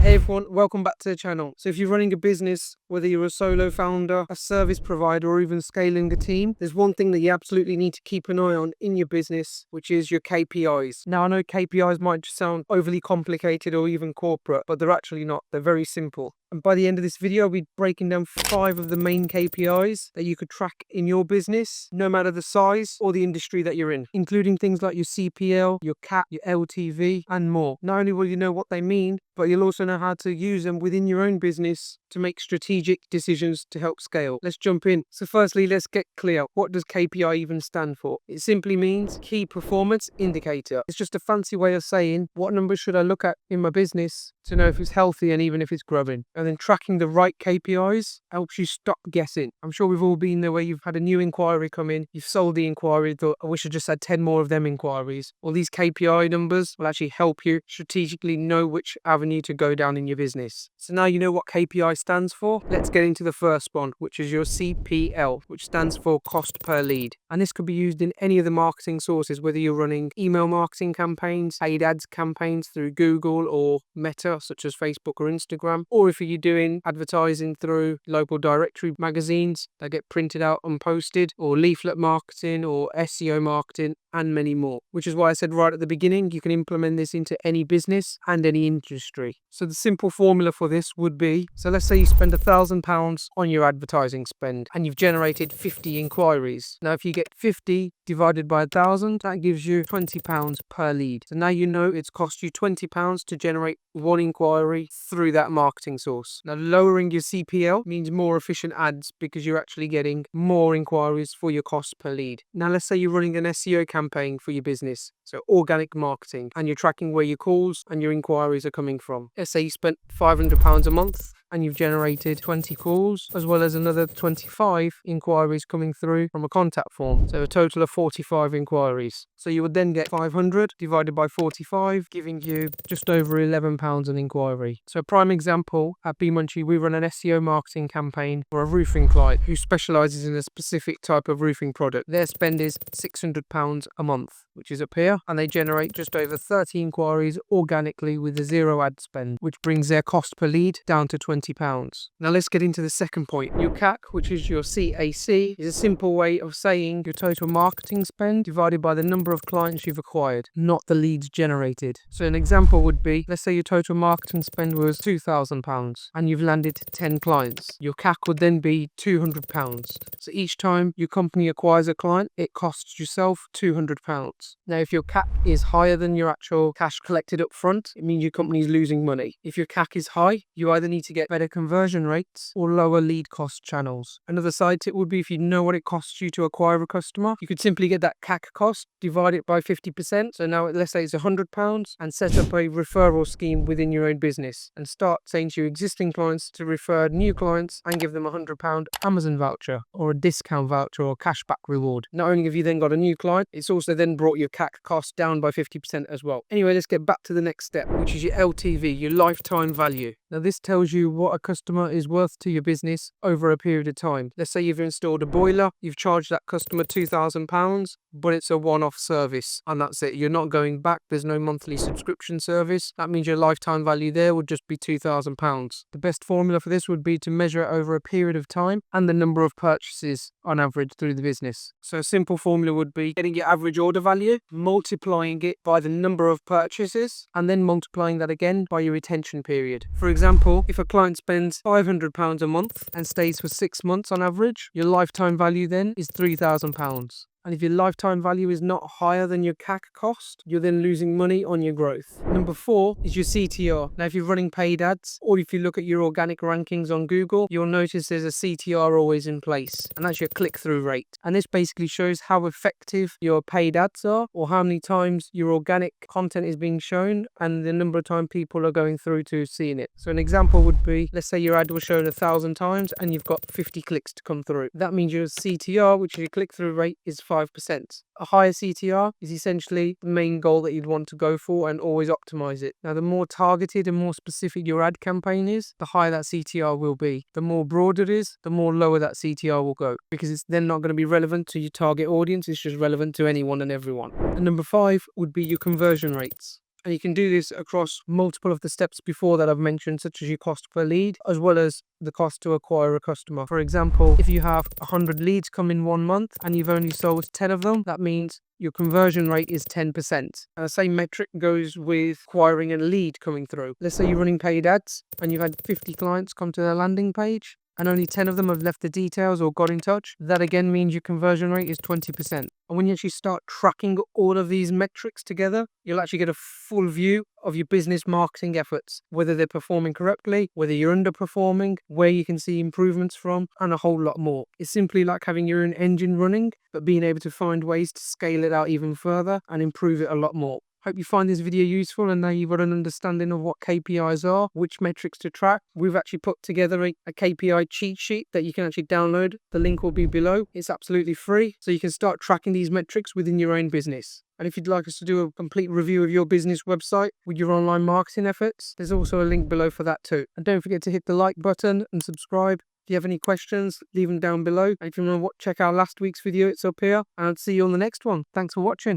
Hey everyone, welcome back to the channel. So if you're running a business, whether you're a solo founder, a service provider, or even scaling a team, there's one thing that you absolutely need to keep an eye on in your business, which is your KPIs. Now I know KPIs might just sound overly complicated or even corporate, but they're actually not. They're very simple. And by the end of this video, I'll be breaking down 5 of the main KPIs that you could track in your business, no matter the size or the industry that you're in, including things like your CPL, your CAC, your LTV, and more. Not only will you know what they mean, but you'll also know how to use them within your own business to make strategic decisions to help scale. Let's jump in. So firstly, let's get clear. What does KPI even stand for? It simply means Key Performance Indicator. It's just a fancy way of saying what numbers should I look at in my business to know if it's healthy and even if it's growing. And then tracking the right KPIs helps you stop guessing. I'm sure we've all been there where you've had a new inquiry come in, you've sold the inquiry, thought, I wish I just had 10 more of them inquiries. Well, these KPI numbers will actually help you strategically know which avenue to go down in your business. So now you know what KPI stands for. Let's get into the first one, which is your CPL, which stands for cost per lead. And this could be used in any of the marketing sources, whether you're running email marketing campaigns, paid ads campaigns through Google or Meta, such as Facebook or Instagram, or if you're doing advertising through local directory magazines that get printed out and posted, or leaflet marketing or SEO marketing, and many more. Which is why I said right at the beginning, you can implement this into any business and any industry. So the simple formula for this would be, so let's say you spend £1,000 on your advertising spend and you've generated 50 inquiries. Now if you get 50 divided by 1,000, that gives you £20 per lead. So now you know it's cost you £20 to generate one inquiry through that marketing source. Now lowering your CPL means more efficient ads because you're actually getting more inquiries for your cost per lead. Now let's say you're running an SEO campaign for your business, so organic marketing, and you're tracking where your calls and your inquiries are coming from. Let's say you spent £500 a month and you've generated 20 calls as well as another 25 inquiries coming through from a contact form. So a total of 45 inquiries. So you would then get 500 divided by 45, giving you just over £11 an inquiry. So a prime example, at Bemunchie, we run an SEO marketing campaign for a roofing client who specializes in a specific type of roofing product. Their spend is £600 a month, which is up here, and they generate just over 30 inquiries organically with a zero ad spend, which brings their cost per lead down to £20. Now let's get into the second point. Your CAC, which is your CAC, is a simple way of saying your total marketing spend divided by the number of clients you've acquired, not the leads generated. So an example would be, let's say your total marketing spend was £2,000 and you've landed 10 clients. Your CAC would then be £200. So each time your company acquires a client, it costs yourself £200. Now if your CAC is higher than your actual cash collected up front, it means your company is losing money. If your CAC is high, you either need to get better conversion rates or lower lead cost channels. Another side tip would be, if you know what it costs you to acquire a customer, you could simply get that CAC cost, divide it by 50%. So now let's say it's £100, and set up a referral scheme within your own business and start saying to your existing clients to refer new clients and give them a £100 Amazon voucher or a discount voucher or cashback reward. Not only have you then got a new client, it's also then brought your CAC cost down by 50% as well. Anyway, let's get back to the next step, which is your LTV, your lifetime value. Now this tells you what a customer is worth to your business over a period of time. Let's say you've installed a boiler, you've charged that customer £2,000, but it's a one-off service and that's it. You're not going back. There's no monthly subscription service. That means your lifetime value there would just be £2,000. The best formula for this would be to measure it over a period of time and the number of purchases on average through the business. So a simple formula would be getting your average order value, multiplying it by the number of purchases, and then multiplying that again by your retention period. For example, if a client spends £500 a month and stays for 6 months on average, your lifetime value then is £3,000. And if your lifetime value is not higher than your CAC cost, you're then losing money on your growth. Number 4 is your CTR. Now, if you're running paid ads, or if you look at your organic rankings on Google, you'll notice there's a CTR always in place, and that's your click-through rate. And this basically shows how effective your paid ads are, or how many times your organic content is being shown, and the number of times people are going through to seeing it. So an example would be, let's say your ad was shown 1,000 times, and you've got 50 clicks to come through. That means your CTR, which is your click-through rate, is 5%. A higher CTR is essentially the main goal that you'd want to go for and always optimize it. Now, the more targeted and more specific your ad campaign is, the higher that CTR will be. The more broad it is, the more lower that CTR will go, because it's then not going to be relevant to your target audience. It's just relevant to anyone and everyone. And number 5 would be your conversion rates. And you can do this across multiple of the steps before that I've mentioned, such as your cost per lead, as well as the cost to acquire a customer. For example, if you have 100 leads come in 1 month and you've only sold 10 of them, that means your conversion rate is 10%. And the same metric goes with acquiring a lead coming through. Let's say you're running paid ads and you've had 50 clients come to their landing page and only 10 of them have left the details or got in touch. That again means your conversion rate is 20%. And when you actually start tracking all of these metrics together, you'll actually get a full view of your business marketing efforts, whether they're performing correctly, whether you're underperforming, where you can see improvements from, and a whole lot more. It's simply like having your own engine running, but being able to find ways to scale it out even further and improve it a lot more. Hope you find this video useful and now you've got an understanding of what KPIs are, which metrics to track. We've actually put together a KPI cheat sheet that you can actually download. The link will be below. It's absolutely free, so you can start tracking these metrics within your own business. And if you'd like us to do a complete review of your business website with your online marketing efforts, there's also a link below for that too. And don't forget to hit the like button and subscribe. If you have any questions, leave them down below. And if you want to check out last week's video, it's up here. And I'll see you on the next one. Thanks for watching.